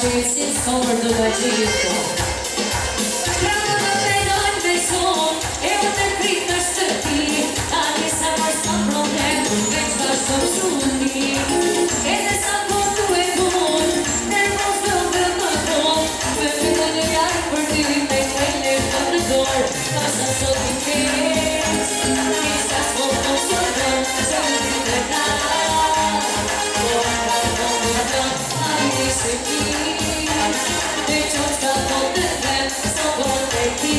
It's over the Gito. Pravda me dojnë beson, e o të pritë është të ti, tani sa mërë s'ka problem, veç bashkëm shumë. Edhe sa po tu e bon, ne mos do dhe më don, me fytë në jarë për ty, me kajle të në dorë, pasha sot i kes, kisa s'po të sotën, së më ti të ka, po ka të më të, ajde se ti. Dhe qo qka po të them, s'o po të ti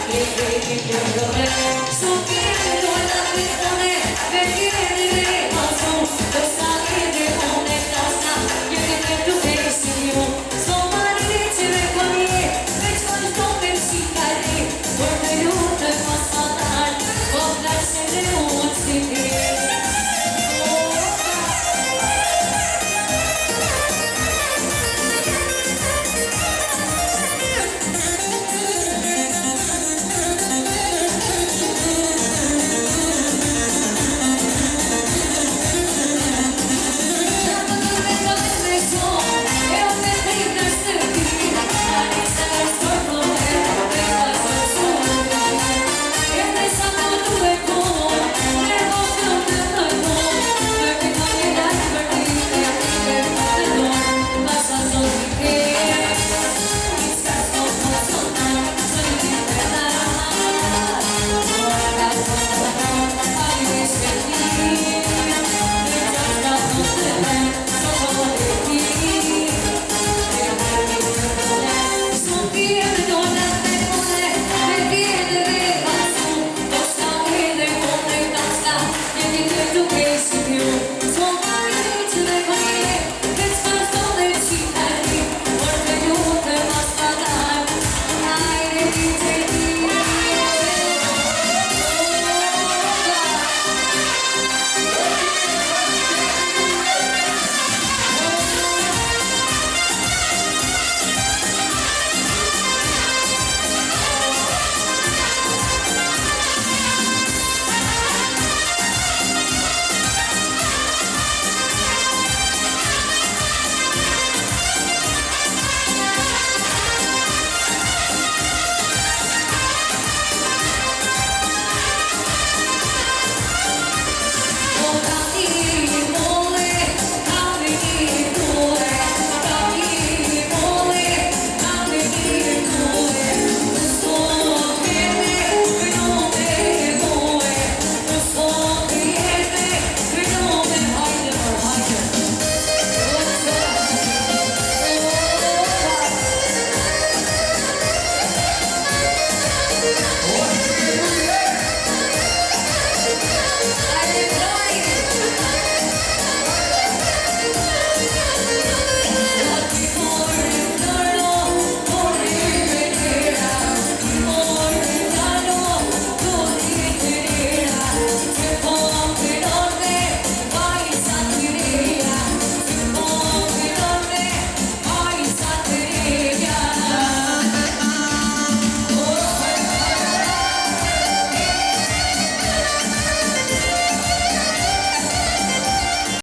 Kejti problem S'o kjeri dojnë atë one Ve kjeri dhe mazun Do s'ka edhe one tasna Jemi të të besi ju S'o marri që me konje Veç kanë të me si kari Por me lutë mas fatar Po plashe dhe unë si ti